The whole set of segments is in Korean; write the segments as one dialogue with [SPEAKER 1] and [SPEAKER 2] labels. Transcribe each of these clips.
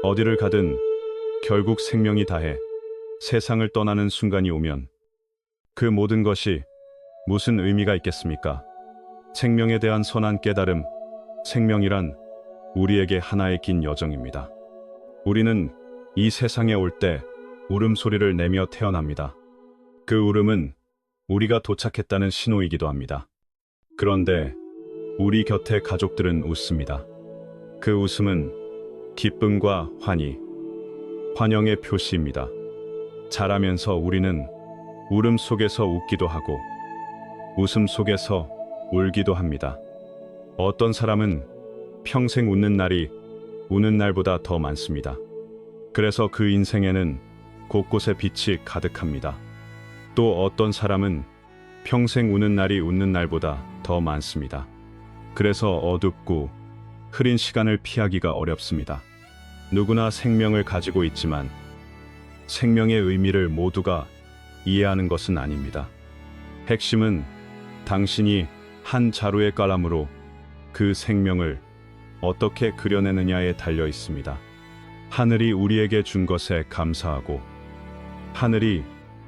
[SPEAKER 1] 어디를 가든 결국 생명이 다해 세상을 떠나는 순간이 오면 그 모든 것이 무슨 의미가 있겠습니까? 생명에 대한 선한 깨달음, 생명이란 우리에게 하나의 긴 여정입니다. 우리는 이 세상에 올 때 울음소리를 내며 태어납니다. 그 울음은 우리가 도착했다는 신호이기도 합니다. 그런데 우리 곁에 가족들은 웃습니다. 그 웃음은 기쁨과 환영의 표시입니다. 자라면서 우리는 울음 속에서 웃기도 하고 웃음 속에서 울기도 합니다. 어떤 사람은 평생 웃는 날이 우는 날보다 더 많습니다. 그래서 그 인생에는 곳곳에 빛이 가득합니다. 또 어떤 사람은 평생 우는 날이 웃는 날보다 더 많습니다. 그래서 어둡고 흐린 시간을 피하기가 어렵습니다. 누구나 생명을 가지고 있지만 생명의 의미를 모두가 이해하는 것은 아닙니다. 핵심은 당신이 한 자루의 깔람으로 그 생명을 어떻게 그려내느냐에 달려 있습니다. 하늘이 우리에게 준 것에 감사하고 하늘이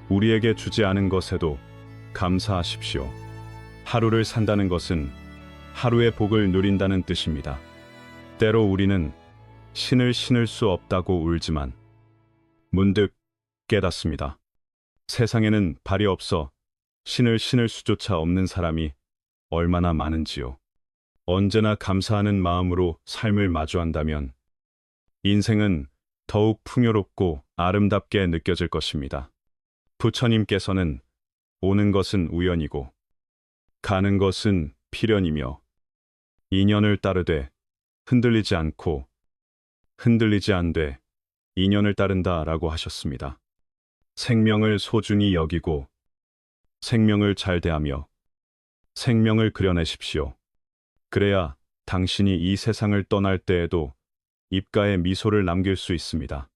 [SPEAKER 1] 우리에게 주지 않은 것에도 감사하십시오. 하루를 산다는 것은 하루의 복을 누린다는 뜻입니다. 때로 우리는 신을 신을 수 없다고 울지만 문득 깨닫습니다. 세상에는 발이 없어 신을 신을 수조차 없는 사람이 얼마나 많은지요. 언제나 감사하는 마음으로 삶을 마주한다면 인생은 더욱 풍요롭고 아름답게 느껴질 것입니다. 부처님께서는 오는 것은 우연이고 가는 것은 필연이며 인연을 따르되 흔들리지 않고 흔들리지 않되 인연을 따른다 라고 하셨습니다. 생명을 소중히 여기고 생명을 잘 대하며 생명을 그려내십시오. 그래야 당신이 이 세상을 떠날 때에도 입가에 미소를 남길 수 있습니다.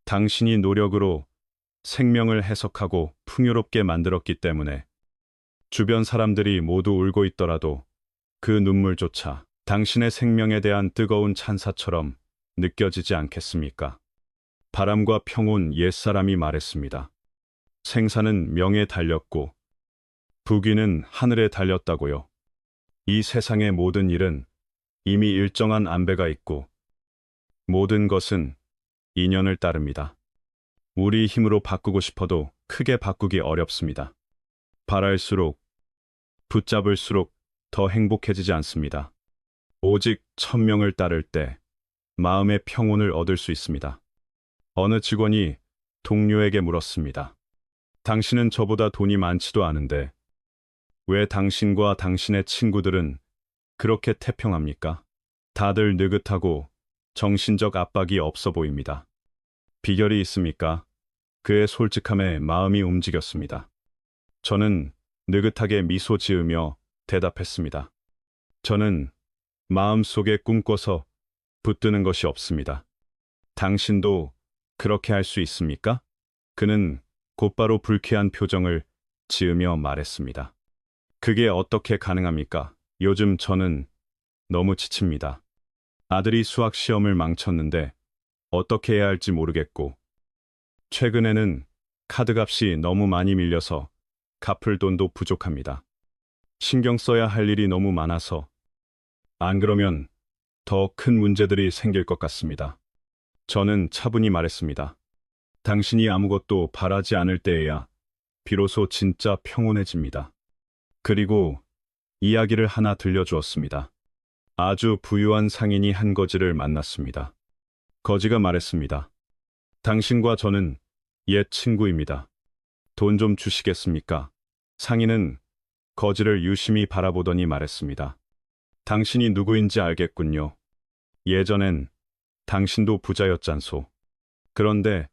[SPEAKER 1] 당신이 노력으로 생명을 해석하고 풍요롭게 만들었기 때문에 주변 사람들이 모두 울고 있더라도 그 눈물조차 당신의 생명에 대한 뜨거운 찬사처럼 느껴지지 않겠습니까? 바람과 평온 옛사람이 말했습니다. 생사는 명에 달렸고 부귀는 하늘에 달렸다고요. 이 세상의 모든 일은 이미 일정한 안배가 있고 모든 것은 인연을 따릅니다. 우리 힘으로 바꾸고 싶어도 크게 바꾸기 어렵습니다. 바랄수록 붙잡을수록 더 행복해지지 않습니다. 오직 천명을 따를 때 마음의 평온을 얻을 수 있습니다. 어느 직원이 동료에게 물었습니다. 당신은 저보다 돈이 많지도 않은데 왜 당신과 당신의 친구들은 그렇게 태평합니까? 다들 느긋하고 정신적 압박이 없어 보입니다. 비결이 있습니까? 그의 솔직함에 마음이 움직였습니다. 저는 느긋하게 미소 지으며 대답했습니다. 저는 마음속에 꿈꿔서 붙드는 것이 없습니다. 당신도 그렇게 할 수 있습니까? 그는 곧바로 불쾌한 표정을 지으며 말했습니다. 그게 어떻게 가능합니까? 요즘 저는 너무 지칩니다. 아들이 수학 시험을 망쳤는데 어떻게 해야 할지 모르겠고, 최근에는 카드값이 너무 많이 밀려서 갚을 돈도 부족합니다. 신경 써야 할 일이 너무 많아서 안 그러면 더 큰 문제들이 생길 것 같습니다. 저는 차분히 말했습니다. 당신이 아무것도 바라지 않을 때에야 비로소 진짜 평온해집니다. 그리고 이야기를 하나 들려주었습니다. 아주 부유한 상인이 한 거지를 만났습니다. 거지가 말했습니다. 당신과 저는 옛 친구입니다. 돈 좀 주시겠습니까? 상인은 거지를 유심히 바라보더니 말했습니다. 당신이 누구인지 알겠군요. 예전엔 당신도 부자였잖소. 그런데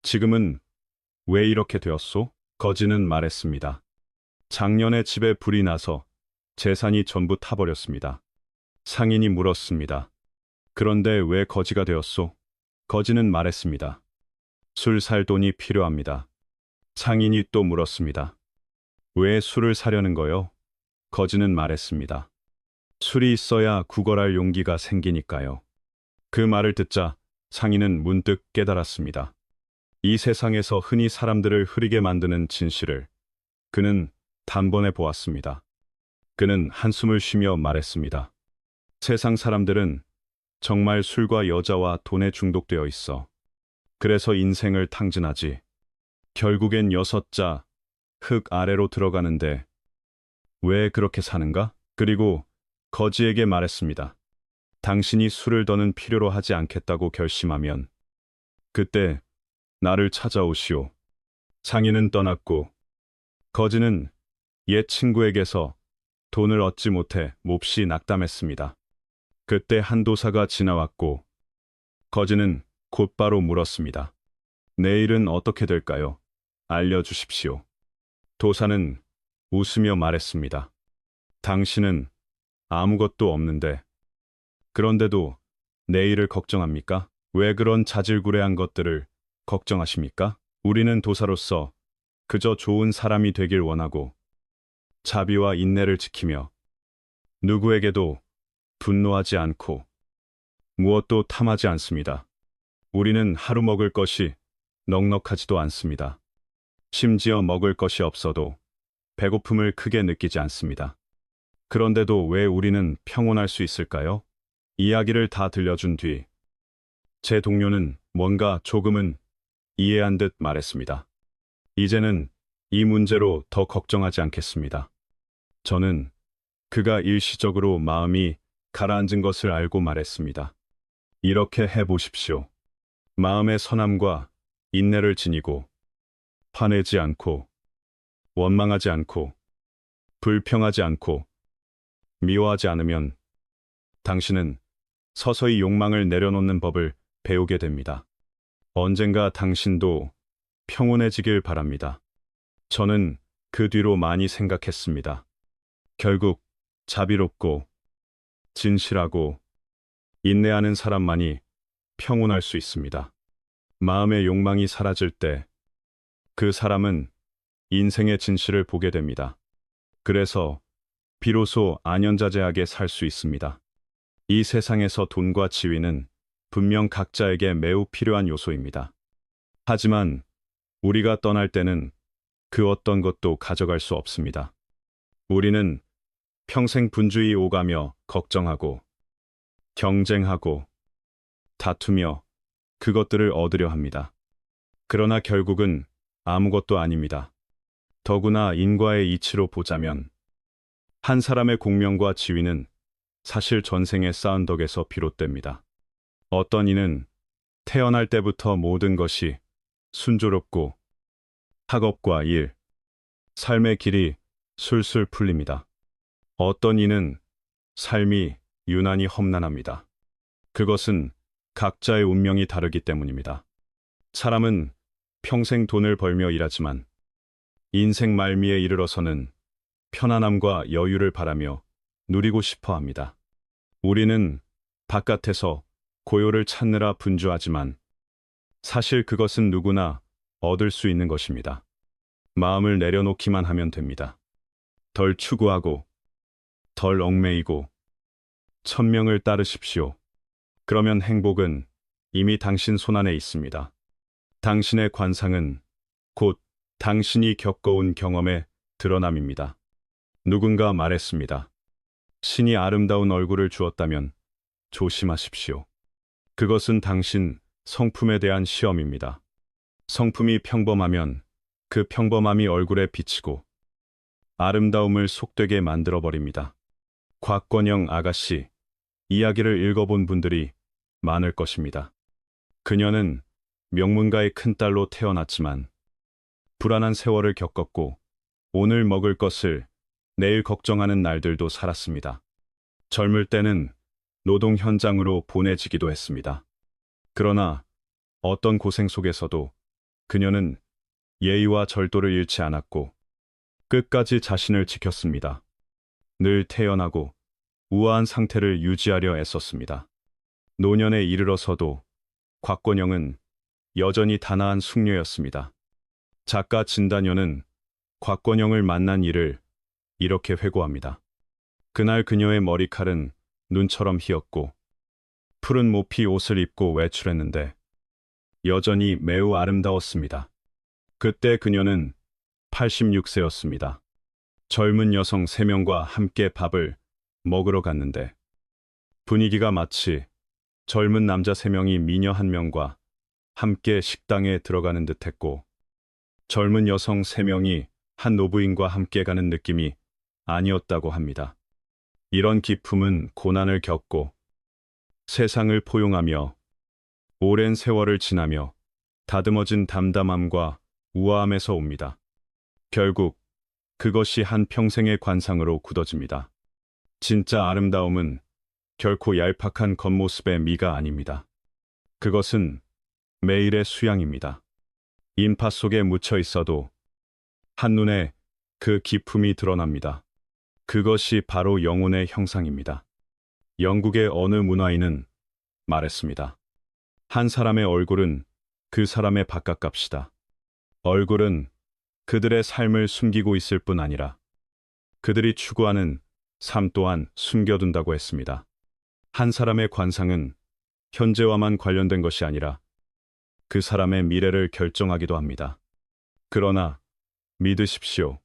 [SPEAKER 1] 지금은 왜 이렇게 되었소? 거지는 말했습니다. 작년에 집에 불이 나서 재산이 전부 타버렸습니다. 상인이 물었습니다. 그런데 왜 거지가 되었소? 거지는 말했습니다. 술 살 돈이 필요합니다. 상인이 또 물었습니다. 왜 술을 사려는 거요? 거지는 말했습니다. 술이 있어야 구걸할 용기가 생기니까요. 그 말을 듣자 상인은 문득 깨달았습니다. 이 세상에서 흔히 사람들을 흐리게 만드는 진실을 그는 단번에 보았습니다. 그는 한숨을 쉬며 말했습니다. 세상 사람들은 정말 술과 여자와 돈에 중독되어 있어. 그래서 인생을 탕진하지. 결국엔 6자 흙 아래로 들어가는데 왜 그렇게 사는가? 그리고 거지에게 말했습니다. 당신이 술을 더는 필요로 하지 않겠다고 결심하면 그때 나를 찾아오시오. 상인은 떠났고 거지는 옛 친구에게서 돈을 얻지 못해 몹시 낙담했습니다. 그때 한 도사가 지나왔고 거지는 곧바로 물었습니다. 내일은 어떻게 될까요? 알려주십시오. 도사는 웃으며 말했습니다. 당신은 아무것도 없는데 그런데도 내일을 걱정합니까? 왜 그런 자질구레한 것들을 걱정하십니까? 우리는 도사로서 그저 좋은 사람이 되길 원하고 자비와 인내를 지키며 누구에게도 분노하지 않고 무엇도 탐하지 않습니다. 우리는 하루 먹을 것이 넉넉하지도 않습니다. 심지어 먹을 것이 없어도 배고픔을 크게 느끼지 않습니다. 그런데도 왜 우리는 평온할 수 있을까요? 이야기를 다 들려준 뒤 제 동료는 뭔가 조금은 이해한 듯 말했습니다. 이제는 이 문제로 더 걱정하지 않겠습니다. 저는 그가 일시적으로 마음이 가라앉은 것을 알고 말했습니다. 이렇게 해보십시오. 마음의 선함과 인내를 지니고 화내지 않고 원망하지 않고 불평하지 않고 미워하지 않으면 당신은 서서히 욕망을 내려놓는 법을 배우게 됩니다. 언젠가 당신도 평온해지길 바랍니다. 저는 그 뒤로 많이 생각했습니다. 결국 자비롭고 진실하고 인내하는 사람만이 평온할 수 있습니다. 마음의 욕망이 사라질 때 그 사람은 인생의 진실을 보게 됩니다. 그래서 비로소 안연자재하게 살 수 있습니다. 이 세상에서 돈과 지위는 분명 각자에게 매우 필요한 요소입니다. 하지만 우리가 떠날 때는 그 어떤 것도 가져갈 수 없습니다. 우리는 평생 분주히 오가며 걱정하고 경쟁하고 다투며 그것들을 얻으려 합니다. 그러나 결국은 아무것도 아닙니다. 더구나 인과의 이치로 보자면 한 사람의 공명과 지위는 사실 전생에 쌓은 덕에서 비롯됩니다. 어떤 이는 태어날 때부터 모든 것이 순조롭고 학업과 일, 삶의 길이 술술 풀립니다. 어떤 이는 삶이 유난히 험난합니다. 그것은 각자의 운명이 다르기 때문입니다. 사람은 평생 돈을 벌며 일하지만 인생 말미에 이르러서는 편안함과 여유를 바라며 누리고 싶어 합니다. 우리는 바깥에서 고요를 찾느라 분주하지만 사실 그것은 누구나 얻을 수 있는 것입니다. 마음을 내려놓기만 하면 됩니다. 덜 추구하고 덜 얽매이고 천명을 따르십시오. 그러면 행복은 이미 당신 손안에 있습니다. 당신의 관상은 곧 당신이 겪어온 경험의 드러남입니다. 누군가 말했습니다. 신이 아름다운 얼굴을 주었다면 조심하십시오. 그것은 당신 성품에 대한 시험입니다. 성품이 평범하면 그 평범함이 얼굴에 비치고 아름다움을 속되게 만들어버립니다. 곽권영 아가씨 이야기를 읽어본 분들이 많을 것입니다. 그녀는 명문가의 큰딸로 태어났지만 불안한 세월을 겪었고 오늘 먹을 것을 내일 걱정하는 날들도 살았습니다. 젊을 때는 노동 현장으로 보내지기도 했습니다. 그러나 어떤 고생 속에서도 그녀는 예의와 절도를 잃지 않았고 끝까지 자신을 지켰습니다. 늘 태연하고 우아한 상태를 유지하려 애썼습니다. 노년에 이르러서도 곽권영은 여전히 단아한 숙녀였습니다. 작가 진단여는 곽권영을 만난 일을 이렇게 회고합니다. 그날 그녀의 머리칼은 눈처럼 희었고 푸른 모피 옷을 입고 외출했는데 여전히 매우 아름다웠습니다. 그때 그녀는 86세였습니다. 젊은 여성 3명과 함께 밥을 먹으러 갔는데 분위기가 마치 젊은 남자 3명이 미녀 1명과 함께 식당에 들어가는 듯했고 젊은 여성 3명이 한 노부인과 함께 가는 느낌이 아니었다고 합니다. 이런 기품은 고난을 겪고 세상을 포용하며 오랜 세월을 지나며 다듬어진 담담함과 우아함에서 옵니다. 결국 그것이 한 평생의 관상으로 굳어집니다. 진짜 아름다움은 결코 얄팍한 겉모습의 미가 아닙니다. 그것은 매일의 수양입니다. 인파 속에 묻혀 있어도 한눈에 그 기품이 드러납니다. 그것이 바로 영혼의 형상입니다. 영국의 어느 문화인은 말했습니다. 한 사람의 얼굴은 그 사람의 밥값이다. 얼굴은 그들의 삶을 숨기고 있을 뿐 아니라 그들이 추구하는 삶 또한 숨겨둔다고 했습니다. 한 사람의 관상은 현재와만 관련된 것이 아니라 그 사람의 미래를 결정하기도 합니다. 그러나 믿으십시오.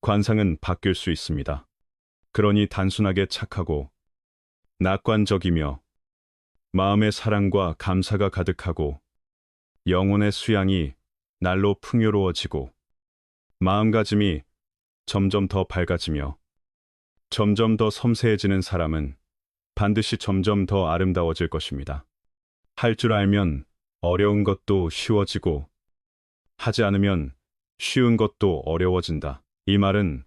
[SPEAKER 1] 관상은 바뀔 수 있습니다. 그러니 단순하게 착하고 낙관적이며 마음의 사랑과 감사가 가득하고 영혼의 수양이 날로 풍요로워지고 마음가짐이 점점 더 밝아지며 점점 더 섬세해지는 사람은 반드시 점점 더 아름다워질 것입니다. 할 줄 알면 어려운 것도 쉬워지고 하지 않으면 쉬운 것도 어려워진다. 이 말은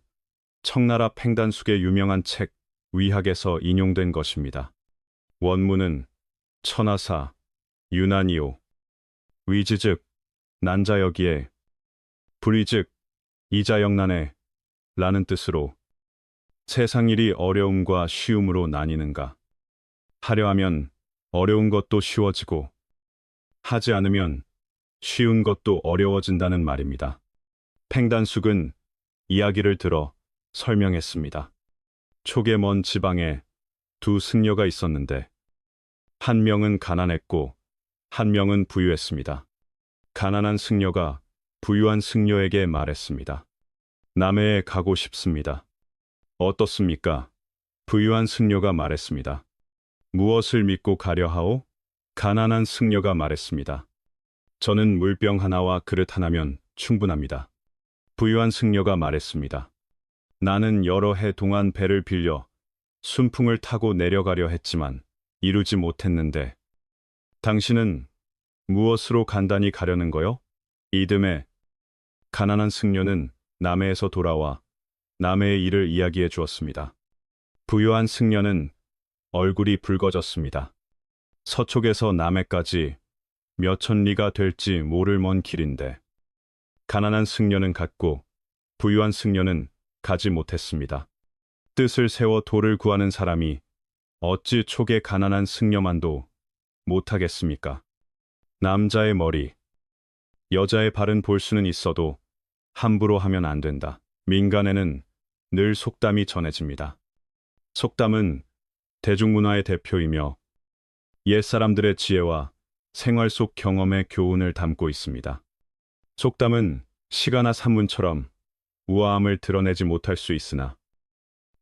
[SPEAKER 1] 청나라 팽단숙의 유명한 책 위학에서 인용된 것입니다. 원문은 천하사, 유난이요. 위지즉, 난자여기에, 불의즉, 이자영난에 라는 뜻으로 세상 일이 어려움과 쉬움으로 나뉘는가. 하려 하면 어려운 것도 쉬워지고 하지 않으면 쉬운 것도 어려워진다는 말입니다. 팽단숙은 이야기를 들어 설명했습니다. 촉의 먼 지방에 2 승려가 있었는데 한 명은 가난했고 한 명은 부유했습니다. 가난한 승려가 부유한 승려에게 말했습니다. 남해에 가고 싶습니다. 어떻습니까? 부유한 승려가 말했습니다. 무엇을 믿고 가려 하오? 가난한 승려가 말했습니다. 저는 물병 하나와 그릇 하나면 충분합니다. 부유한 승려가 말했습니다. 나는 여러 해 동안 배를 빌려 순풍을 타고 내려가려 했지만 이루지 못했는데 당신은 무엇으로 간단히 가려는 거요? 이듬해 가난한 승려는 남해에서 돌아와 남해의 일을 이야기해 주었습니다. 부유한 승려는 얼굴이 붉어졌습니다. 서쪽에서 남해까지 몇천 리가 될지 모를 먼 길인데 가난한 승려는 갔고 부유한 승려는 가지 못했습니다. 뜻을 세워 돌을 구하는 사람이 어찌 촉의 가난한 승려만도 못하겠습니까? 남자의 머리, 여자의 발은 볼 수는 있어도 함부로 하면 안 된다. 민간에는 늘 속담이 전해집니다. 속담은 대중문화의 대표이며 옛사람들의 지혜와 생활 속 경험의 교훈을 담고 있습니다. 속담은 시가나 산문처럼 우아함을 드러내지 못할 수 있으나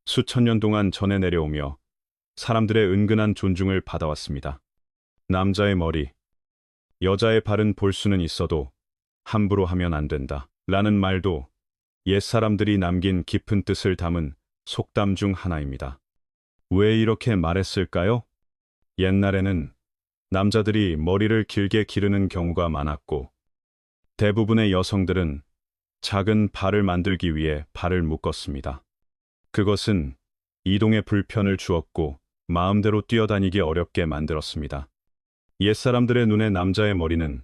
[SPEAKER 1] 수천 년 동안 전해 내려오며 사람들의 은근한 존중을 받아왔습니다. 남자의 머리, 여자의 발은 볼 수는 있어도 함부로 하면 안 된다. 라는 말도 옛사람들이 남긴 깊은 뜻을 담은 속담 중 하나입니다. 왜 이렇게 말했을까요? 옛날에는 남자들이 머리를 길게 기르는 경우가 많았고 대부분의 여성들은 작은 발을 만들기 위해 발을 묶었습니다. 그것은 이동에 불편을 주었고 마음대로 뛰어다니기 어렵게 만들었습니다. 옛사람들의 눈에 남자의 머리는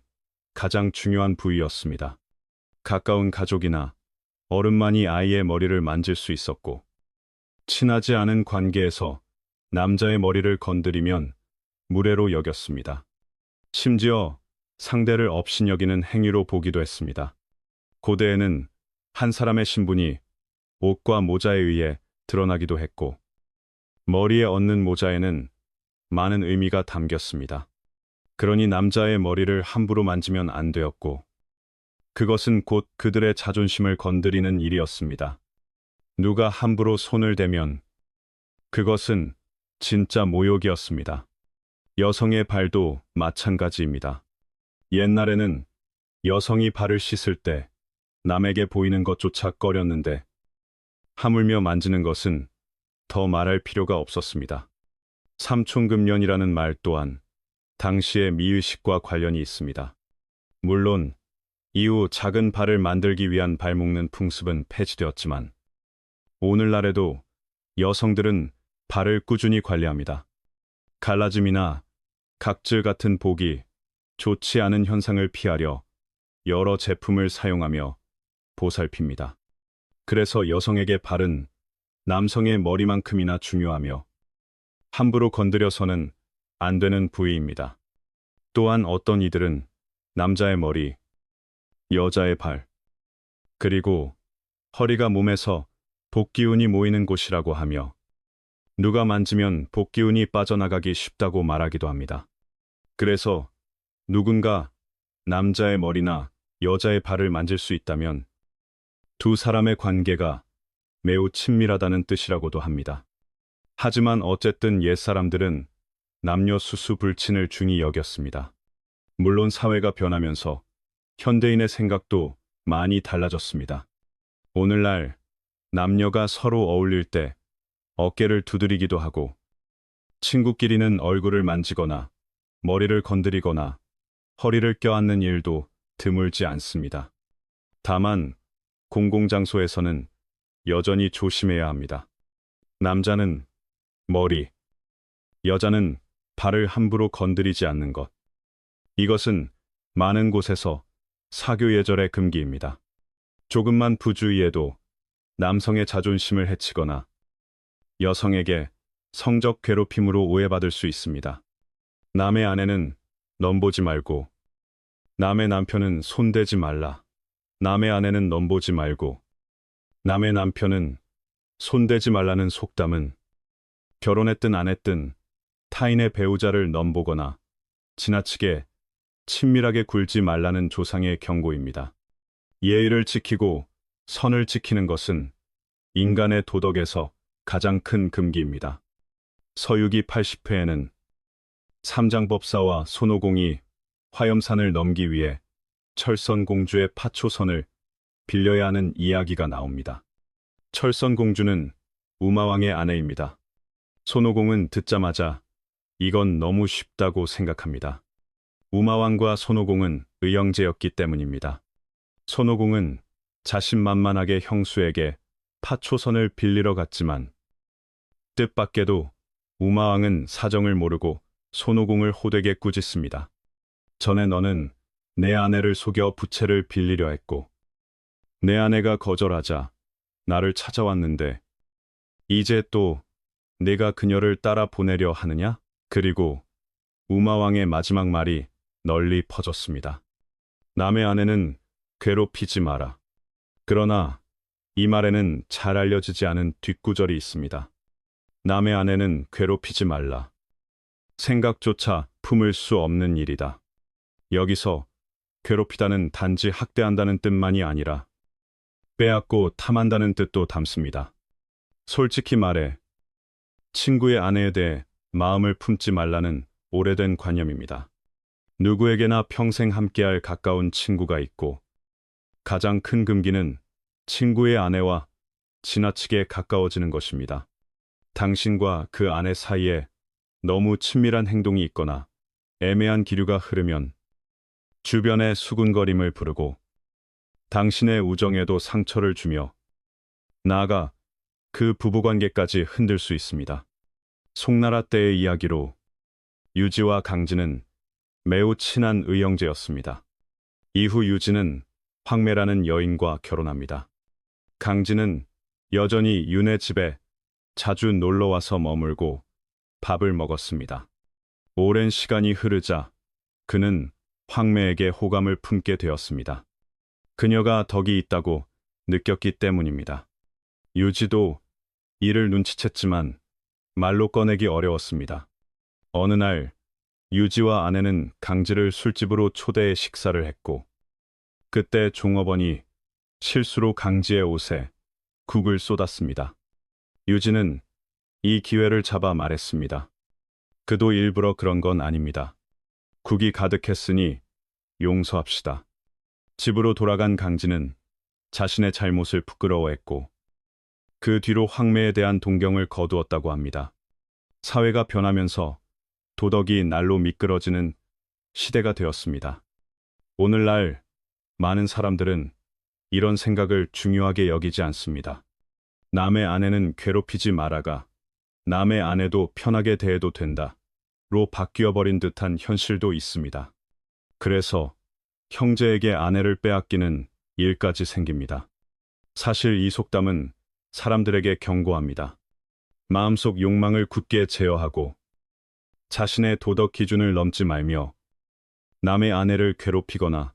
[SPEAKER 1] 가장 중요한 부위였습니다. 가까운 가족이나 어른만이 아이의 머리를 만질 수 있었고 친하지 않은 관계에서 남자의 머리를 건드리면 무례로 여겼습니다. 심지어 상대를 업신여기는 행위로 보기도 했습니다. 고대에는 한 사람의 신분이 옷과 모자에 의해 드러나기도 했고 머리에 얹는 모자에는 많은 의미가 담겼습니다. 그러니 남자의 머리를 함부로 만지면 안 되었고, 그것은 곧 그들의 자존심을 건드리는 일이었습니다. 누가 함부로 손을 대면 그것은 진짜 모욕이었습니다. 여성의 발도 마찬가지입니다. 옛날에는 여성이 발을 씻을 때 남에게 보이는 것조차 꺼렸는데 하물며 만지는 것은 더 말할 필요가 없었습니다. 삼촌금년이라는 말 또한 당시의 미의식과 관련이 있습니다. 물론 이후 작은 발을 만들기 위한 발 묶는 풍습은 폐지되었지만 오늘날에도 여성들은 발을 꾸준히 관리합니다. 갈라짐이나 각질 같은 보기 좋지 않은 현상을 피하려 여러 제품을 사용하며 보살핍니다. 그래서 여성에게 발은 남성의 머리만큼이나 중요하며 함부로 건드려서는 안 되는 부위입니다. 또한 어떤 이들은 남자의 머리, 여자의 발, 그리고 허리가 몸에서 복기운이 모이는 곳이라고 하며 누가 만지면 복기운이 빠져나가기 쉽다고 말하기도 합니다. 그래서 누군가 남자의 머리나 여자의 발을 만질 수 있다면 두 사람의 관계가 매우 친밀하다는 뜻이라고도 합니다. 하지만 어쨌든 옛사람들은 남녀 수수불친을 중히 여겼습니다. 물론 사회가 변하면서 현대인의 생각도 많이 달라졌습니다. 오늘날 남녀가 서로 어울릴 때 어깨를 두드리기도 하고 친구끼리는 얼굴을 만지거나 머리를 건드리거나 허리를 껴안는 일도 드물지 않습니다. 다만 공공장소에서는 여전히 조심해야 합니다. 남자는 머리, 여자는 발을 함부로 건드리지 않는 것. 이것은 많은 곳에서 사교예절의 금기입니다. 조금만 부주의해도 남성의 자존심을 해치거나 여성에게 성적 괴롭힘으로 오해받을 수 있습니다. 남의 아내는 넘보지 말고, 남의 남편은 손대지 말라. 남의 아내는 넘보지 말고, 남의 남편은 손대지 말라는 속담은 결혼했든 안 했든 타인의 배우자를 넘보거나 지나치게 친밀하게 굴지 말라는 조상의 경고입니다. 예의를 지키고 선을 지키는 것은 인간의 도덕에서 가장 큰 금기입니다. 서유기 80회에는 삼장법사와 손오공이 화염산을 넘기 위해 철선공주의 파초선을 빌려야 하는 이야기가 나옵니다. 철선공주는 우마왕의 아내입니다. 손오공은 듣자마자 이건 너무 쉽다고 생각합니다. 우마왕과 손오공은 의형제였기 때문입니다. 손오공은 자신만만하게 형수에게 파초선을 빌리러 갔지만 뜻밖에도 우마왕은 사정을 모르고 손오공을 호되게 꾸짖습니다. 전에 너는 내 아내를 속여 부채를 빌리려 했고 내 아내가 거절하자 나를 찾아왔는데 이제 또 내가 그녀를 따라 보내려 하느냐? 그리고 우마왕의 마지막 말이 널리 퍼졌습니다. 남의 아내는 괴롭히지 마라. 그러나 이 말에는 잘 알려지지 않은 뒷구절이 있습니다. 남의 아내는 괴롭히지 말라. 생각조차 품을 수 없는 일이다. 여기서 괴롭히다는 단지 학대한다는 뜻만이 아니라 빼앗고 탐한다는 뜻도 담습니다. 솔직히 말해 친구의 아내에 대해 마음을 품지 말라는 오래된 관념입니다. 누구에게나 평생 함께할 가까운 친구가 있고 가장 큰 금기는 친구의 아내와 지나치게 가까워지는 것입니다. 당신과 그 아내 사이에 너무 친밀한 행동이 있거나 애매한 기류가 흐르면 주변의 수군거림을 부르고 당신의 우정에도 상처를 주며 나아가 그 부부관계까지 흔들 수 있습니다. 송나라 때의 이야기로 유지와 강진은 매우 친한 의형제였습니다. 이후 유지는 황매라는 여인과 결혼합니다. 강진은 여전히 윤의 집에 자주 놀러와서 머물고 밥을 먹었습니다. 오랜 시간이 흐르자 그는 황매에게 호감을 품게 되었습니다. 그녀가 덕이 있다고 느꼈기 때문입니다. 유지도 이를 눈치챘지만 말로 꺼내기 어려웠습니다. 어느 날 유지와 아내는 강지를 술집으로 초대해 식사를 했고, 그때 종업원이 실수로 강지의 옷에 국을 쏟았습니다. 유지는 이 기회를 잡아 말했습니다. 그도 일부러 그런 건 아닙니다. 국이 가득했으니 용서합시다. 집으로 돌아간 강지는 자신의 잘못을 부끄러워했고, 그 뒤로 황매에 대한 동경을 거두었다고 합니다. 사회가 변하면서 도덕이 날로 미끄러지는 시대가 되었습니다. 오늘날 많은 사람들은 이런 생각을 중요하게 여기지 않습니다. 남의 아내는 괴롭히지 말아가 남의 아내도 편하게 대해도 된다 로 바뀌어버린 듯한 현실도 있습니다. 그래서 형제에게 아내를 빼앗기는 일까지 생깁니다. 사실 이 속담은 사람들에게 경고합니다. 마음속 욕망을 굳게 제어하고 자신의 도덕 기준을 넘지 말며 남의 아내를 괴롭히거나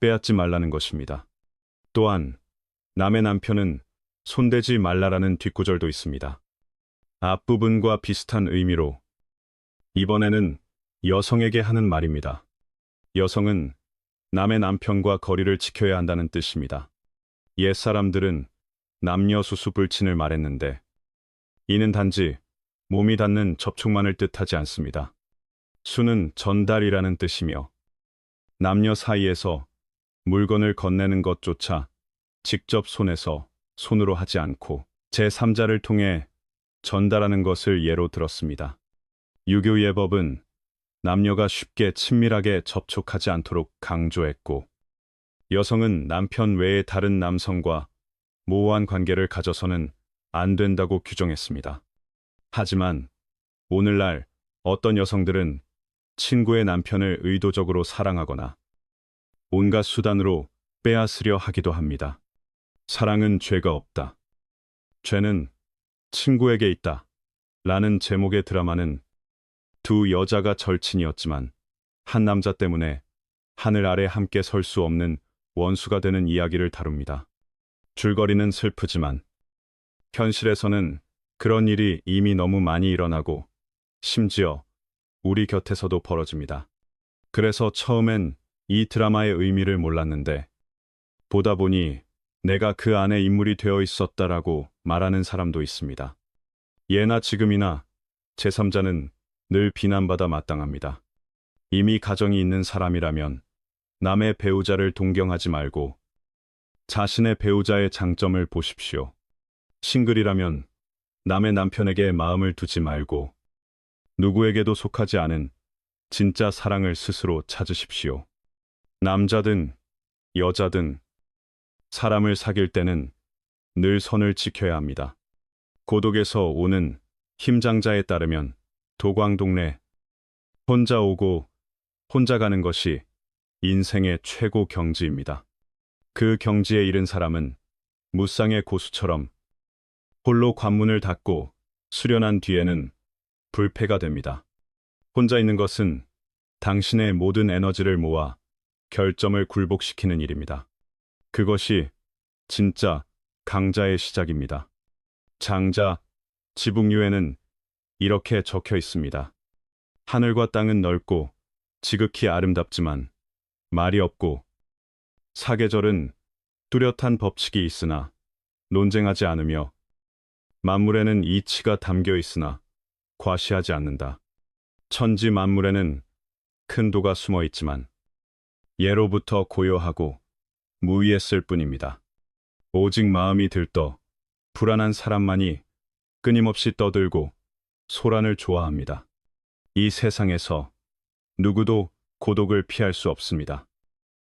[SPEAKER 1] 빼앗지 말라는 것입니다. 또한 남의 남편은 손대지 말라라는 뒷구절도 있습니다. 앞부분과 비슷한 의미로 이번에는 여성에게 하는 말입니다. 여성은 남의 남편과 거리를 지켜야 한다는 뜻입니다. 옛사람들은 남녀 수수 불친을 말했는데 이는 단지 몸이 닿는 접촉만을 뜻하지 않습니다. 수는 전달이라는 뜻이며 남녀 사이에서 물건을 건네는 것조차 직접 손에서 손으로 하지 않고 제3자를 통해 전달하는 것을 예로 들었습니다. 유교 예법은 남녀가 쉽게 친밀하게 접촉하지 않도록 강조했고, 여성은 남편 외에 다른 남성과 모호한 관계를 가져서는 안 된다고 규정했습니다. 하지만 오늘날 어떤 여성들은 친구의 남편을 의도적으로 사랑하거나 온갖 수단으로 빼앗으려 하기도 합니다. 사랑은 죄가 없다. 죄는 친구에게 있다. 라는 제목의 드라마는 두 여자가 절친이었지만 한 남자 때문에 하늘 아래 함께 설 수 없는 원수가 되는 이야기를 다룹니다. 줄거리는 슬프지만 현실에서는 그런 일이 이미 너무 많이 일어나고 심지어 우리 곁에서도 벌어집니다. 그래서 처음엔 이 드라마의 의미를 몰랐는데 보다 보니 내가 그 안에 인물이 되어 있었다라고 말하는 사람도 있습니다. 예나 지금이나 제3자는 늘 비난받아 마땅합니다. 이미 가정이 있는 사람이라면 남의 배우자를 동경하지 말고 자신의 배우자의 장점을 보십시오. 싱글이라면 남의 남편에게 마음을 두지 말고 누구에게도 속하지 않은 진짜 사랑을 스스로 찾으십시오. 남자든 여자든 사람을 사귈 때는 늘 선을 지켜야 합니다. 고독에서 오는 힘장자에 따르면 도광동네 혼자 오고 혼자 가는 것이 인생의 최고 경지입니다. 그 경지에 이른 사람은 무쌍의 고수처럼 홀로 관문을 닫고 수련한 뒤에는 불패가 됩니다. 혼자 있는 것은 당신의 모든 에너지를 모아 결점을 굴복시키는 일입니다. 그것이 진짜 강자의 시작입니다. 장자, 지붕유에는 이렇게 적혀 있습니다. 하늘과 땅은 넓고 지극히 아름답지만 말이 없고 사계절은 뚜렷한 법칙이 있으나 논쟁하지 않으며 만물에는 이치가 담겨 있으나 과시하지 않는다. 천지 만물에는 큰 도가 숨어 있지만 예로부터 고요하고 무의했을 뿐입니다. 오직 마음이 들떠 불안한 사람만이 끊임없이 떠들고 소란을 좋아합니다. 이 세상에서 누구도 고독을 피할 수 없습니다.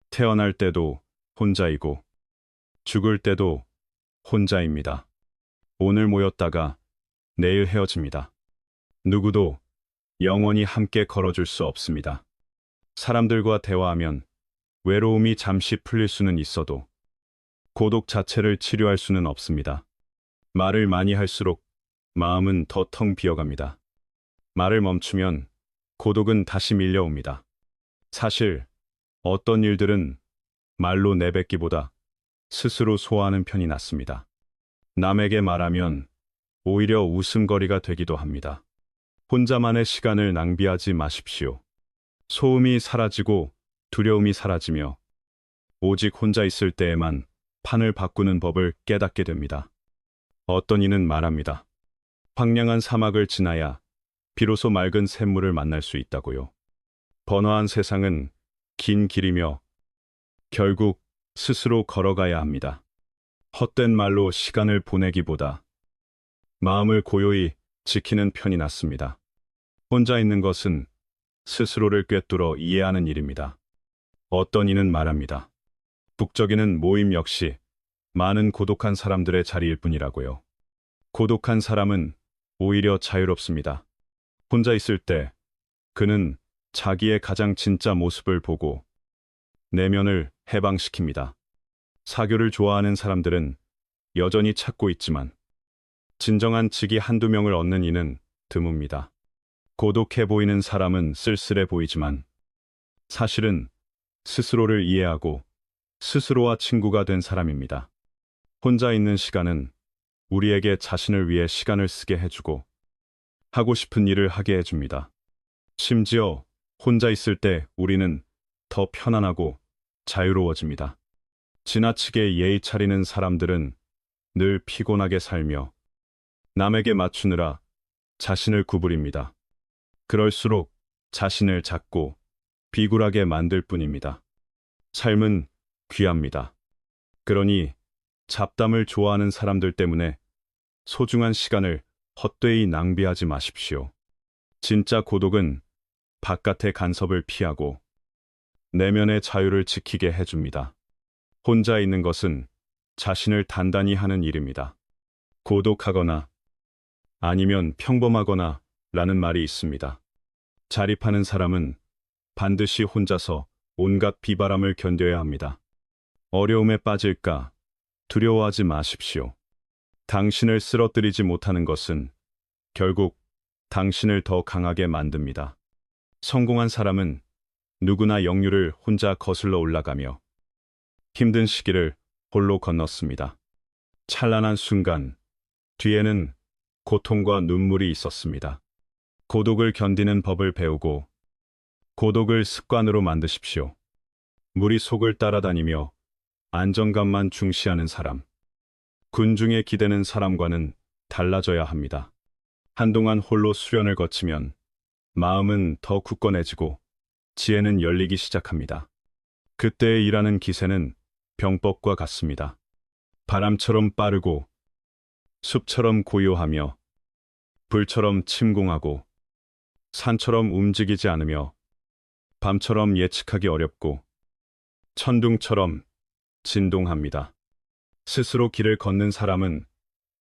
[SPEAKER 1] 태어날 때도 혼자이고 죽을 때도 혼자입니다. 오늘 모였다가 내일 헤어집니다. 누구도 영원히 함께 걸어줄 수 없습니다. 사람들과 대화하면 외로움이 잠시 풀릴 수는 있어도 고독 자체를 치료할 수는 없습니다. 말을 많이 할수록 마음은 더 텅 비어갑니다. 말을 멈추면 고독은 다시 밀려옵니다. 사실 어떤 일들은 말로 내뱉기보다 스스로 소화하는 편이 낫습니다. 남에게 말하면 오히려 웃음거리가 되기도 합니다. 혼자만의 시간을 낭비하지 마십시오. 소음이 사라지고 두려움이 사라지며 오직 혼자 있을 때에만 판을 바꾸는 법을 깨닫게 됩니다. 어떤 이는 말합니다. 황량한 사막을 지나야 비로소 맑은 샘물을 만날 수 있다고요. 번화한 세상은 긴 길이며 결국 스스로 걸어가야 합니다. 헛된 말로 시간을 보내기보다 마음을 고요히 지키는 편이 낫습니다. 혼자 있는 것은 스스로를 꿰뚫어 이해하는 일입니다. 어떤 이는 말합니다. 북적이는 모임 역시 많은 고독한 사람들의 자리일 뿐이라고요. 고독한 사람은 오히려 자유롭습니다. 혼자 있을 때 그는 자기의 가장 진짜 모습을 보고 내면을 해방시킵니다. 사교를 좋아하는 사람들은 여전히 찾고 있지만 진정한 직이 한두 명을 얻는 이는 드뭅니다. 고독해 보이는 사람은 쓸쓸해 보이지만 사실은 스스로를 이해하고 스스로와 친구가 된 사람입니다. 혼자 있는 시간은 우리에게 자신을 위해 시간을 쓰게 해주고 하고 싶은 일을 하게 해줍니다. 심지어 혼자 있을 때 우리는 더 편안하고 자유로워집니다. 지나치게 예의 차리는 사람들은 늘 피곤하게 살며 남에게 맞추느라 자신을 구부립니다. 그럴수록 자신을 작고 비굴하게 만들 뿐입니다. 삶은 귀합니다. 그러니 잡담을 좋아하는 사람들 때문에 소중한 시간을 헛되이 낭비하지 마십시오. 진짜 고독은 바깥의 간섭을 피하고 내면의 자유를 지키게 해줍니다. 혼자 있는 것은 자신을 단단히 하는 일입니다. 고독하거나 아니면 평범하거나 라는 말이 있습니다. 자립하는 사람은 반드시 혼자서 온갖 비바람을 견뎌야 합니다. 어려움에 빠질까 두려워하지 마십시오. 당신을 쓰러뜨리지 못하는 것은 결국 당신을 더 강하게 만듭니다. 성공한 사람은 누구나 역류를 혼자 거슬러 올라가며 힘든 시기를 홀로 건넜습니다. 찬란한 순간, 뒤에는 고통과 눈물이 있었습니다. 고독을 견디는 법을 배우고 고독을 습관으로 만드십시오. 무리 속을 따라다니며 안정감만 중시하는 사람, 군중에 기대는 사람과는 달라져야 합니다. 한동안 홀로 수련을 거치면 마음은 더 굳건해지고 지혜는 열리기 시작합니다. 그때의 일하는 기세는 병법과 같습니다. 바람처럼 빠르고 숲처럼 고요하며 불처럼 침공하고 산처럼 움직이지 않으며 밤처럼 예측하기 어렵고 천둥처럼 진동합니다. 스스로 길을 걷는 사람은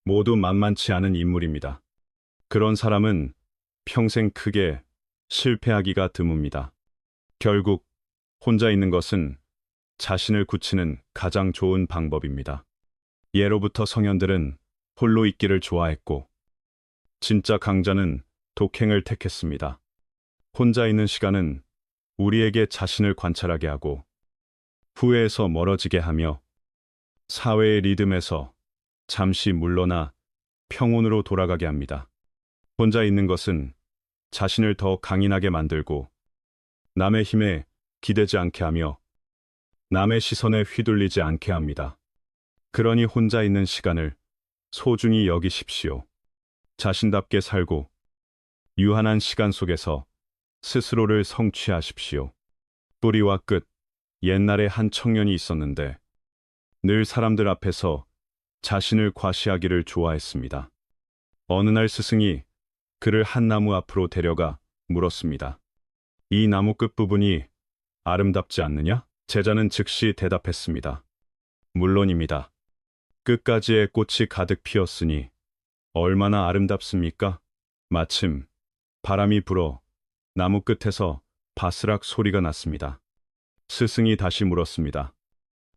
[SPEAKER 1] 모두 만만치 않은 인물입니다. 그런 사람은 평생 크게 실패하기가 드뭅니다. 결국 혼자 있는 것은 자신을 굳히는 가장 좋은 방법입니다. 예로부터 성현들은 홀로 있기를 좋아했고 진짜 강자는 독행을 택했습니다. 혼자 있는 시간은 우리에게 자신을 관찰하게 하고 후회에서 멀어지게 하며 사회의 리듬에서 잠시 물러나 평온으로 돌아가게 합니다. 혼자 있는 것은 자신을 더 강인하게 만들고 남의 힘에 기대지 않게 하며 남의 시선에 휘둘리지 않게 합니다. 그러니 혼자 있는 시간을 소중히 여기십시오. 자신답게 살고 유한한 시간 속에서 스스로를 성취하십시오. 뿌리와 끝, 옛날에 한 청년이 있었는데 늘 사람들 앞에서 자신을 과시하기를 좋아했습니다. 어느 날 스승이 그를 한 나무 앞으로 데려가 물었습니다. 이 나무 끝부분이 아름답지 않느냐? 제자는 즉시 대답했습니다. 물론입니다. 끝까지의 꽃이 가득 피었으니 얼마나 아름답습니까? 마침 바람이 불어 나무 끝에서 바스락 소리가 났습니다. 스승이 다시 물었습니다.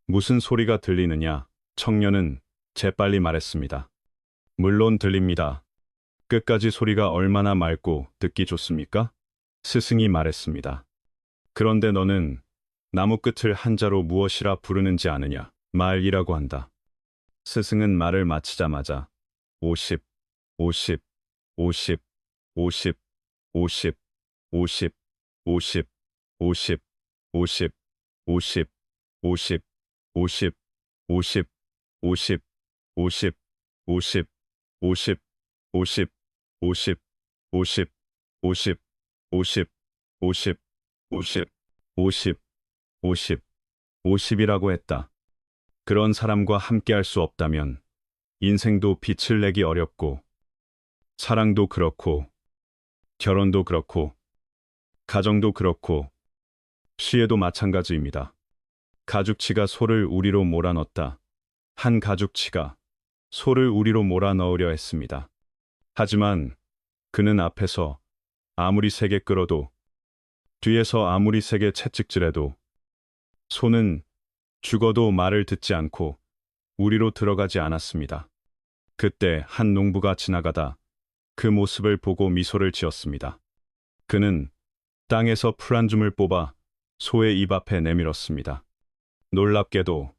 [SPEAKER 1] 무슨 소리가 들리느냐? 청년은 재빨리 말했습니다. 물론 들립니다. 끝까지 소리가 얼마나 맑고 듣기 좋습니까? 스승이 말했습니다. 그런데 너는 나무 끝을 한자로 무엇이라 부르는지 아느냐? 말이라고 한다. 스승은 말을 마치자마자 50, 50, 50, 50 50, 50, 50, 50, 50, 50, 50, 50, 50, 50, 50, 50, 50, 50, 50, 50, 50, 50, 50, 50, 50, 50, 50이라고 했다. 그런 사람과 함께할 수 없다면 인생도 빛을 내기 어렵고 사랑도 그렇고 결혼도 그렇고 가정도 그렇고 시에도 마찬가지입니다. 가죽치가 소를 우리로 몰아넣었다. 한 가죽치가 소를 우리로 몰아넣으려 했습니다. 하지만 그는 앞에서 아무리 세게 끌어도 뒤에서 아무리 세게 채찍질해도 소는 죽어도 말을 듣지 않고 우리로 들어가지 않았습니다. 그때 한 농부가 지나가다 그 모습을 보고 미소를 지었습니다. 그는 땅에서 풀 한 줌을 뽑아 소의 입 앞에 내밀었습니다. 놀랍게도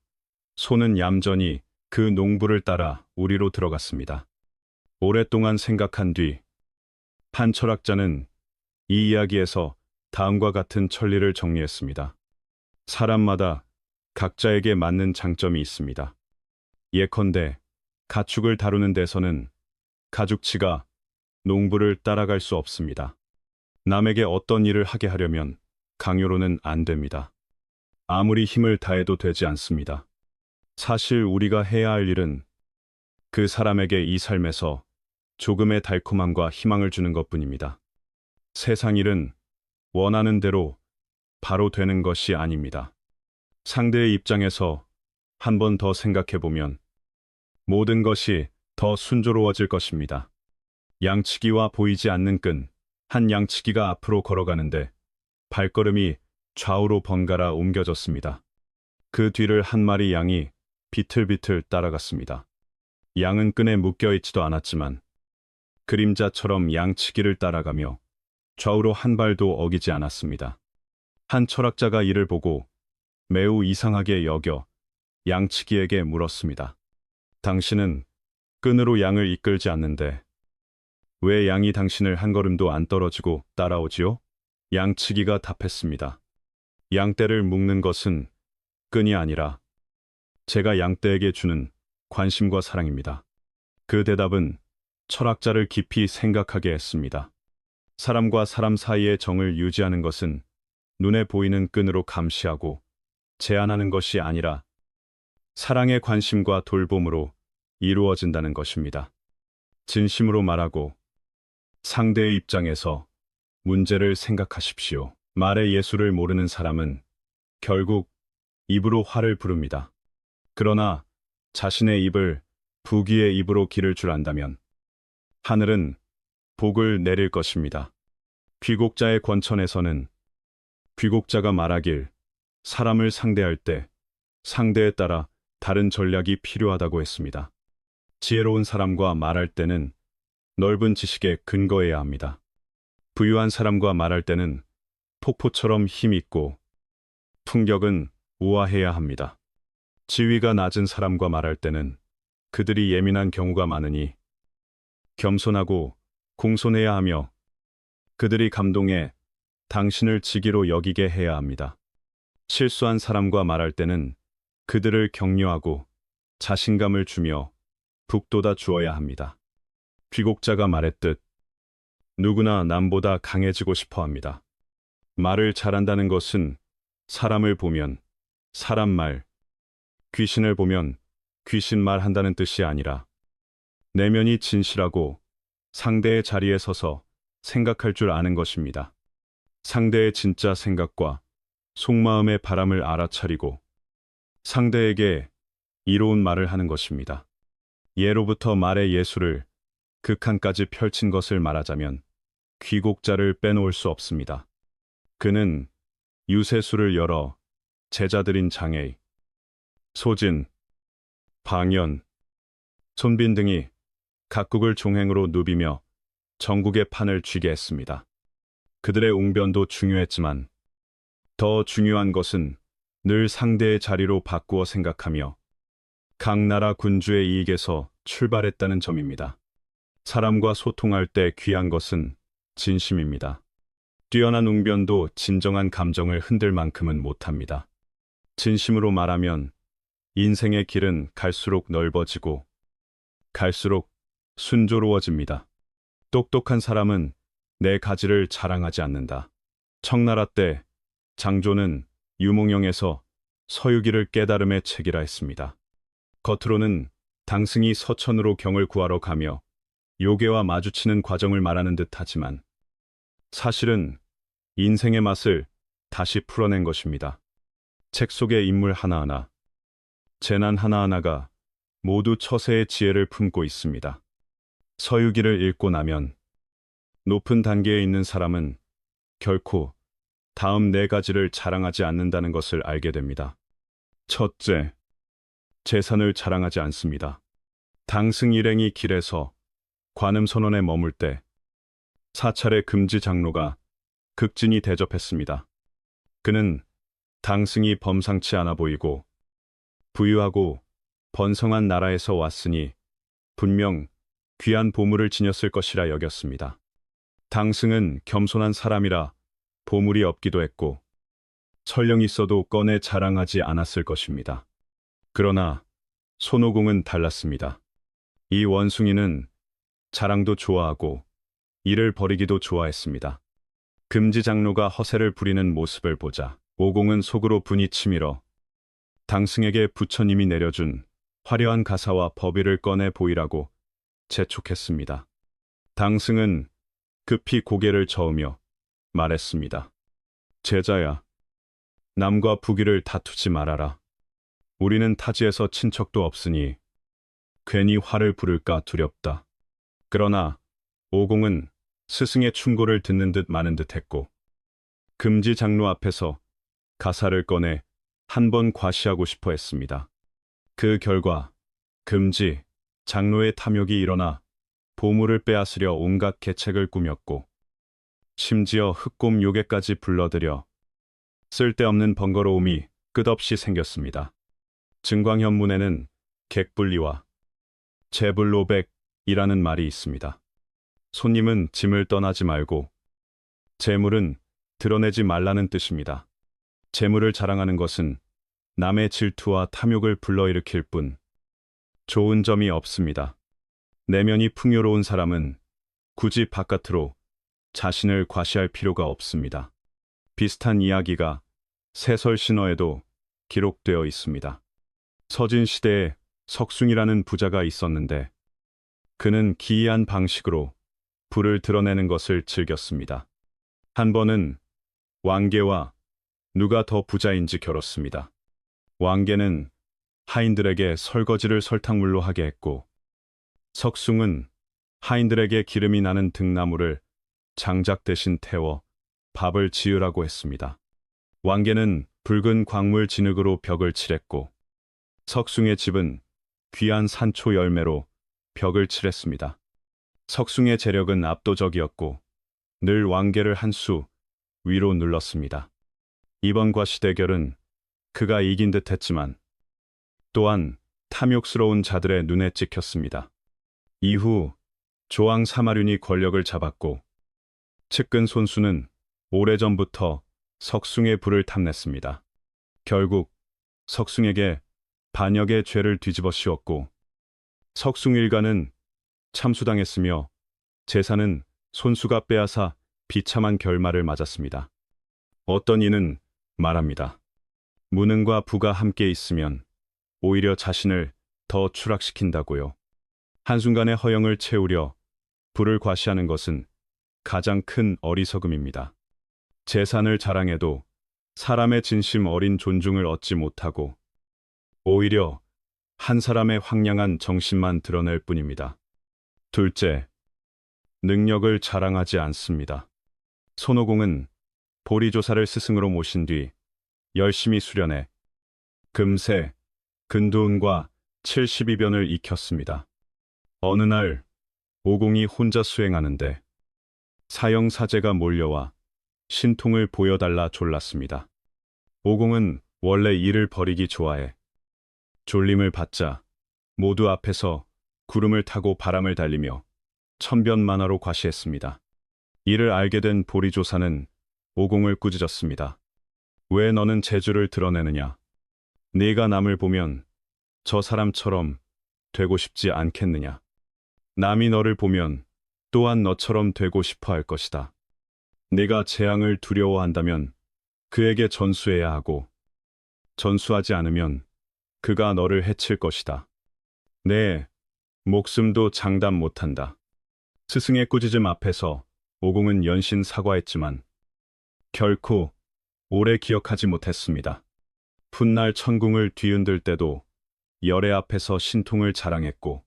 [SPEAKER 1] 소는 얌전히 그 농부를 따라 우리로 들어갔습니다. 오랫동안 생각한 뒤 한 철학자는 이 이야기에서 다음과 같은 천리를 정리했습니다. 사람마다 각자에게 맞는 장점이 있습니다. 예컨대 가축을 다루는 데서는 가죽치가 농부를 따라갈 수 없습니다. 남에게 어떤 일을 하게 하려면 강요로는 안 됩니다. 아무리 힘을 다해도 되지 않습니다. 사실 우리가 해야 할 일은 그 사람에게 이 삶에서 조금의 달콤함과 희망을 주는 것뿐입니다. 세상 일은 원하는 대로 바로 되는 것이 아닙니다. 상대의 입장에서 한 번 더 생각해 보면 모든 것이 더 순조로워질 것입니다. 양치기와 보이지 않는 끈, 한 양치기가 앞으로 걸어가는데 발걸음이 좌우로 번갈아 옮겨졌습니다. 그 뒤를 한 마리 양이 비틀비틀 따라갔습니다. 양은 끈에 묶여있지도 않았지만 그림자처럼 양치기를 따라가며 좌우로 한 발도 어기지 않았습니다. 한 철학자가 이를 보고 매우 이상하게 여겨 양치기에게 물었습니다. 당신은 끈으로 양을 이끌지 않는데 왜 양이 당신을 한 걸음도 안 떨어지고 따라오지요? 양치기가 답했습니다. 양떼를 묶는 것은 끈이 아니라 제가 양떼에게 주는 관심과 사랑입니다. 그 대답은 철학자를 깊이 생각하게 했습니다. 사람과 사람 사이의 정을 유지하는 것은 눈에 보이는 끈으로 감시하고 제한하는 것이 아니라 사랑의 관심과 돌봄으로 이루어진다는 것입니다. 진심으로 말하고 상대의 입장에서 문제를 생각하십시오. 말의 예술을 모르는 사람은 결국 입으로 화를 부릅니다. 그러나 자신의 입을 부귀의 입으로 기를 줄 안다면 하늘은 복을 내릴 것입니다. 귀곡자의 권천에서는 귀곡자가 말하길 사람을 상대할 때 상대에 따라 다른 전략이 필요하다고 했습니다. 지혜로운 사람과 말할 때는 넓은 지식에 근거해야 합니다. 부유한 사람과 말할 때는 폭포처럼 힘있고 품격은 우아해야 합니다. 지위가 낮은 사람과 말할 때는 그들이 예민한 경우가 많으니 겸손하고 공손해야 하며 그들이 감동해 당신을 지기로 여기게 해야 합니다. 실수한 사람과 말할 때는 그들을 격려하고 자신감을 주며 북돋아 주어야 합니다. 귀곡자가 말했듯 누구나 남보다 강해지고 싶어 합니다. 말을 잘한다는 것은 사람을 보면 사람 말, 귀신을 보면 귀신 말 한다는 뜻이 아니라 내면이 진실하고 상대의 자리에 서서 생각할 줄 아는 것입니다. 상대의 진짜 생각과 속마음의 바람을 알아차리고 상대에게 이로운 말을 하는 것입니다. 예로부터 말의 예술을 극한까지 펼친 것을 말하자면 귀곡자를 빼놓을 수 없습니다. 그는 유세수를 열어 제자들인 장애, 소진, 방연, 손빈 등이 각국을 종행으로 누비며 전국의 판을 쥐게 했습니다. 그들의 웅변도 중요했지만 더 중요한 것은 늘 상대의 자리로 바꾸어 생각하며 각 나라 군주의 이익에서 출발했다는 점입니다. 사람과 소통할 때 귀한 것은 진심입니다. 뛰어난 웅변도 진정한 감정을 흔들 만큼은 못합니다. 진심으로 말하면 인생의 길은 갈수록 넓어지고 갈수록 순조로워집니다. 똑똑한 사람은 내 가지를 자랑하지 않는다. 청나라 때 장조는 유몽영에서 서유기를 깨달음의 책이라 했습니다. 겉으로는 당승이 서천으로 경을 구하러 가며 요괴와 마주치는 과정을 말하는 듯 하지만 사실은 인생의 맛을 다시 풀어낸 것입니다. 책 속의 인물 하나하나, 재난 하나하나가 모두 처세의 지혜를 품고 있습니다. 서유기를 읽고 나면 높은 단계에 있는 사람은 결코 다음 네 가지를 자랑하지 않는다는 것을 알게 됩니다. 첫째, 재산을 자랑하지 않습니다. 당승 일행이 길에서 관음선원에 머물 때 사찰의 금지 장로가 극진히 대접했습니다. 그는 당승이 범상치 않아 보이고 부유하고 번성한 나라에서 왔으니 분명 귀한 보물을 지녔을 것이라 여겼습니다. 당승은 겸손한 사람이라 보물이 없기도 했고 설령 있어도 꺼내 자랑하지 않았을 것입니다. 그러나 손오공은 달랐습니다. 이 원숭이는 자랑도 좋아하고 일을 벌이기도 좋아했습니다. 금지 장로가 허세를 부리는 모습을 보자 오공은 속으로 분이 치밀어 당승에게 부처님이 내려준 화려한 가사와 법의를 꺼내 보이라고 재촉했습니다. 당승은 급히 고개를 저으며 말했습니다. 제자야, 남과 부귀를 다투지 말아라. 우리는 타지에서 친척도 없으니 괜히 화를 부를까 두렵다. 그러나 오공은 스승의 충고를 듣는 듯 마는 듯 했고 금지 장로 앞에서 가사를 꺼내 한 번 과시하고 싶어 했습니다. 그 결과 금지 장로의 탐욕이 일어나 보물을 빼앗으려 온갖 계책을 꾸몄고 심지어 흑곰 요괴까지 불러들여 쓸데없는 번거로움이 끝없이 생겼습니다. 증광현문에는 객불리와 재불로백이라는 말이 있습니다. 손님은 짐을 떠나지 말고 재물은 드러내지 말라는 뜻입니다. 재물을 자랑하는 것은 남의 질투와 탐욕을 불러일으킬 뿐 좋은 점이 없습니다. 내면이 풍요로운 사람은 굳이 바깥으로 자신을 과시할 필요가 없습니다. 비슷한 이야기가 세설 신화에도 기록되어 있습니다. 서진 시대에 석숭이라는 부자가 있었는데 그는 기이한 방식으로 부를 드러내는 것을 즐겼습니다. 한 번은 왕개와 누가 더 부자인지 겨뤘습니다. 왕개는 하인들에게 설거지를 설탕물로 하게 했고 석숭은 하인들에게 기름이 나는 등나무를 장작 대신 태워 밥을 지으라고 했습니다. 왕개는 붉은 광물 진흙으로 벽을 칠했고 석숭의 집은 귀한 산초 열매로 벽을 칠했습니다. 석숭의 재력은 압도적이었고 늘 왕개를 한 수 위로 눌렀습니다. 이번 과시 대결은 그가 이긴 듯 했지만 또한 탐욕스러운 자들의 눈에 찍혔습니다. 이후 조왕 사마륜이 권력을 잡았고 측근 손수는 오래전부터 석숭의 부를 탐냈습니다. 결국 석숭에게 반역의 죄를 뒤집어 씌웠고 석숭 일가는 참수당했으며 재산은 손수가 빼앗아 비참한 결말을 맞았습니다. 어떤 이는 말합니다. 무능과 부가 함께 있으면 오히려 자신을 더 추락시킨다고요. 한순간의 허영을 채우려 부를 과시하는 것은 가장 큰 어리석음입니다. 재산을 자랑해도 사람의 진심 어린 존중을 얻지 못하고 오히려 한 사람의 황량한 정신만 드러낼 뿐입니다. 둘째, 능력을 자랑하지 않습니다. 손오공은 보리조사를 스승으로 모신 뒤 열심히 수련해 금세 근두운과 72변을 익혔습니다. 어느 날 오공이 혼자 수행하는데 사형사제가 몰려와 신통을 보여달라 졸랐습니다. 오공은 원래 일을 벌이기 좋아해 졸림을 받자 모두 앞에서 구름을 타고 바람을 달리며 천변만화로 과시했습니다. 이를 알게 된 보리조사는 오공을 꾸짖었습니다. 왜 너는 재주를 드러내느냐? 네가 남을 보면 저 사람처럼 되고 싶지 않겠느냐? 남이 너를 보면 또한 너처럼 되고 싶어 할 것이다. 네가 재앙을 두려워한다면 그에게 전수해야 하고, 전수하지 않으면 그가 너를 해칠 것이다. 네, 목숨도 장담 못한다. 스승의 꾸짖음 앞에서 오공은 연신 사과했지만 결코 오래 기억하지 못했습니다. 훗날 천궁을 뒤흔들 때도 열애 앞에서 신통을 자랑했고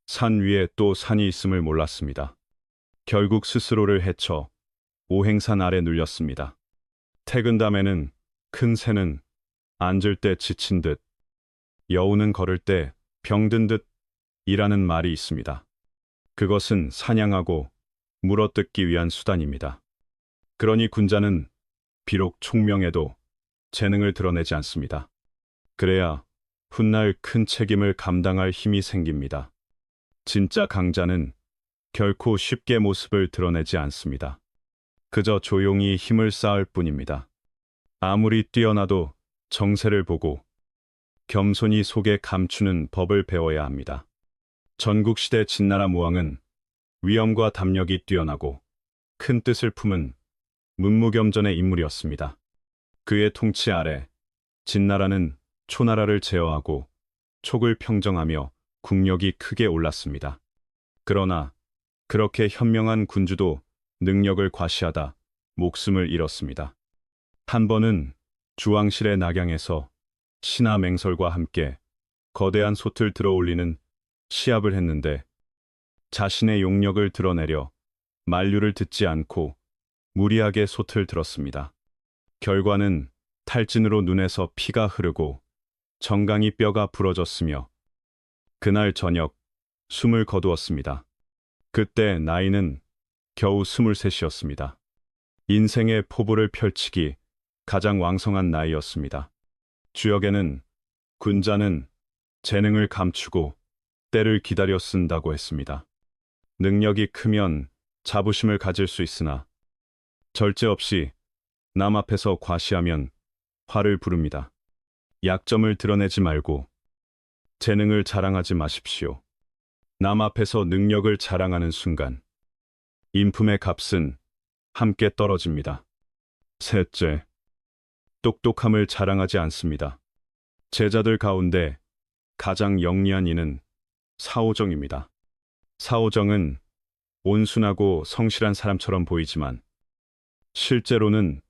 [SPEAKER 1] 산 위에 또 산이 있음을 몰랐습니다. 결국 스스로를 해쳐 오행산 아래 눌렸습니다. 퇴근담에는 큰 새는 앉을 때 지친 듯, 여우는 걸을 때 병든 듯 이라는 말이 있습니다. 그것은 사냥하고 물어뜯기 위한 수단입니다. 그러니 군자는 비록 총명해도 재능을 드러내지 않습니다. 그래야 훗날 큰 책임을 감당할 힘이 생깁니다. 진짜 강자는 결코 쉽게 모습을 드러내지 않습니다. 그저 조용히 힘을 쌓을 뿐입니다. 아무리 뛰어나도 정세를 보고 겸손히 속에 감추는 법을 배워야 합니다. 전국시대 진나라 무왕은 위엄과 담력이 뛰어나고 큰 뜻을 품은 문무겸전의 인물이었습니다. 그의 통치 아래 진나라는 초나라를 제어하고 촉을 평정하며 국력이 크게 올랐습니다. 그러나 그렇게 현명한 군주도 능력을 과시하다 목숨을 잃었습니다. 한 번은 주왕실의 낙양에서 신하 맹설과 함께 거대한 솥을 들어올리는 시합을 했는데 자신의 용력을 드러내려 만류를 듣지 않고 무리하게 솥을 들었습니다. 결과는 탈진으로 눈에서 피가 흐르고 정강이 뼈가 부러졌으며 그날 저녁 숨을 거두었습니다. 그때 나이는 겨우 23이었습니다. 인생의 포부를 펼치기 가장 왕성한 나이였습니다. 주역에는 군자는 재능을 감추고 때를 기다려 쓴다고 했습니다. 능력이 크면 자부심을 가질 수 있으나 절제 없이 남 앞에서 과시하면 화를 부릅니다. 약점을 드러내지 말고 재능을 자랑하지 마십시오. 남 앞에서 능력을 자랑하는 순간 인품의 값은 함께 떨어집니다. 셋째, 똑똑함을 자랑하지 않습니다. 제자들 가운데 가장 영리한 이는 사오정입니다. 사오정은 온순하고 성실한 사람처럼 보이지만 실제로는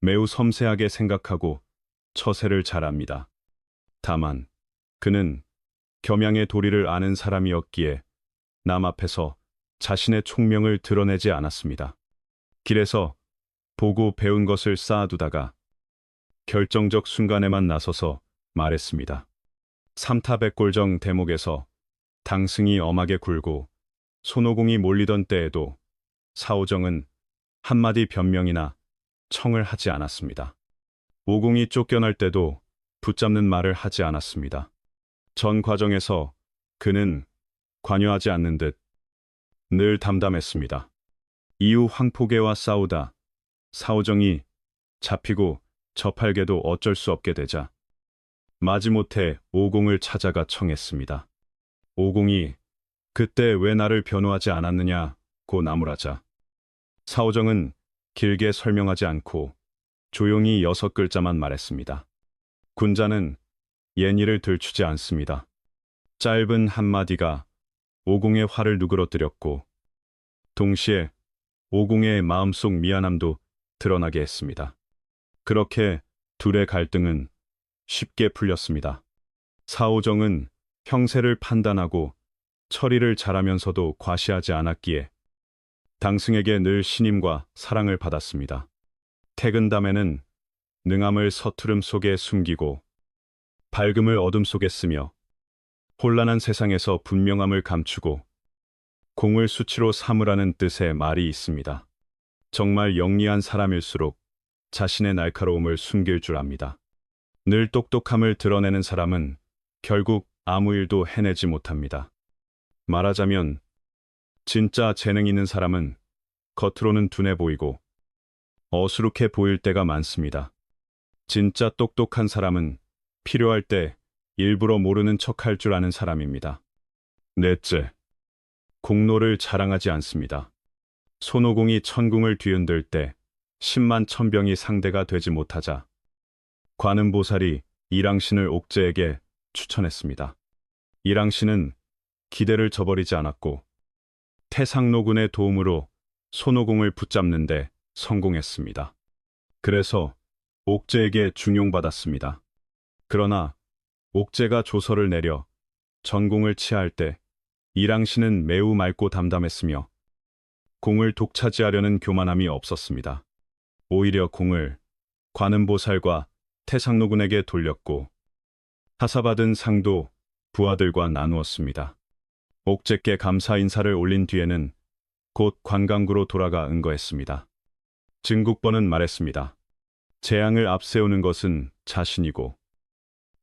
[SPEAKER 1] 매우 섬세하게 생각하고 처세를 잘합니다. 다만 그는 겸양의 도리를 아는 사람이었기에 남 앞에서 자신의 총명을 드러내지 않았습니다. 길에서 보고 배운 것을 쌓아두다가 결정적 순간에만 나서서 말했습니다. 삼타백골정 대목에서 당승이 엄하게 굴고 손오공이 몰리던 때에도 사오정은 한마디 변명이나 청을 하지 않았습니다. 오공이 쫓겨날 때도 붙잡는 말을 하지 않았습니다. 전 과정에서 그는 관여하지 않는 듯 늘 담담했습니다. 이후 황포계와 싸우다 사오정이 잡히고 저팔계도 어쩔 수 없게 되자 마지못해 오공을 찾아가 청했습니다. 오공이 그때 왜 나를 변호하지 않았느냐고 나무라자 사오정은 길게 설명하지 않고 조용히 6글자만 말했습니다. 군자는 예의를 들추지 않습니다. 짧은 한마디가 오공의 화를 누그러뜨렸고 동시에 오공의 마음속 미안함도 드러나게 했습니다. 그렇게 둘의 갈등은 쉽게 풀렸습니다. 사오정은 형세를 판단하고 처리를 잘하면서도 과시하지 않았기에 당승에게 늘 신임과 사랑을 받았습니다. 퇴근담에는 능함을 서투름 속에 숨기고 밝음을 어둠 속에 쓰며 혼란한 세상에서 분명함을 감추고 공을 수치로 삼으라는 뜻의 말이 있습니다. 정말 영리한 사람일수록 자신의 날카로움을 숨길 줄 압니다. 늘 똑똑함을 드러내는 사람은 결국 아무 일도 해내지 못합니다. 말하자면 진짜 재능 있는 사람은 겉으로는 둔해 보이고 어수룩해 보일 때가 많습니다. 진짜 똑똑한 사람은 필요할 때 일부러 모르는 척할 줄 아는 사람입니다. 넷째, 공로를 자랑하지 않습니다. 손오공이 천궁을 뒤흔들 때 10만 천병이 상대가 되지 못하자 관음보살이 이랑신을 옥제에게 추천했습니다. 이랑신은 기대를 저버리지 않았고 태상노군의 도움으로 손오공을 붙잡는 데 성공했습니다. 그래서 옥제에게 중용받았습니다. 그러나 옥제가 조서를 내려 전공을 취하할 때 이랑신은 매우 맑고 담담했으며 공을 독차지하려는 교만함이 없었습니다. 오히려 공을 관음보살과 태상노군에게 돌렸고 하사받은 상도 부하들과 나누었습니다. 옥제께 감사 인사를 올린 뒤에는 곧 관광구로 돌아가 응거했습니다. 증국번은 말했습니다. 재앙을 앞세우는 것은 자신이고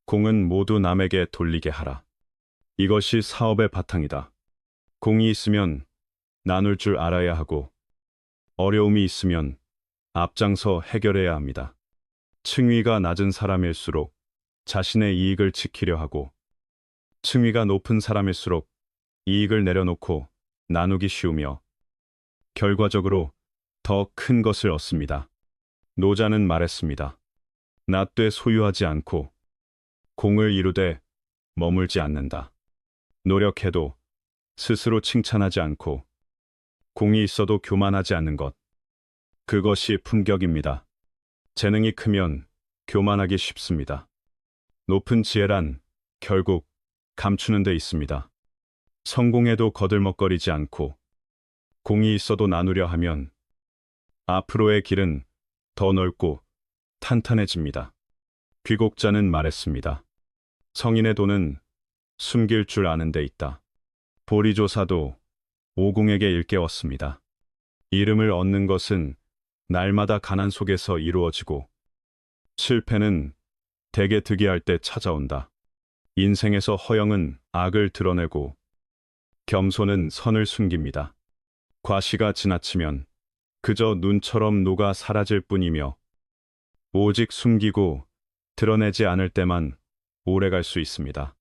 [SPEAKER 1] 공은 모두 남에게 돌리게 하라. 이것이 사업의 바탕이다. 공이 있으면 나눌 줄 알아야 하고 어려움이 있으면 앞장서 해결해야 합니다. 층위가 낮은 사람일수록 자신의 이익을 지키려 하고 층위가 높은 사람일수록 이익을 내려놓고 나누기 쉬우며 결과적으로 더 큰 것을 얻습니다. 노자는 말했습니다. 낫되 소유하지 않고 공을 이루되 머물지 않는다. 노력해도 스스로 칭찬하지 않고 공이 있어도 교만하지 않는 것. 그것이 품격입니다. 재능이 크면 교만하기 쉽습니다. 높은 지혜란 결국 감추는 데 있습니다. 성공해도 거들먹거리지 않고 공이 있어도 나누려 하면 앞으로의 길은 더 넓고 탄탄해집니다. 귀곡자는 말했습니다. 성인의 돈은 숨길 줄 아는 데 있다. 보리조사도 오공에게 일깨웠습니다. 이름을 얻는 것은 날마다 가난 속에서 이루어지고 실패는 대개 득이할 때 찾아온다. 인생에서 허영은 악을 드러내고 겸손은 선을 숨깁니다. 과시가 지나치면 그저 눈처럼 녹아 사라질 뿐이며 오직 숨기고 드러내지 않을 때만 오래 갈 수 있습니다.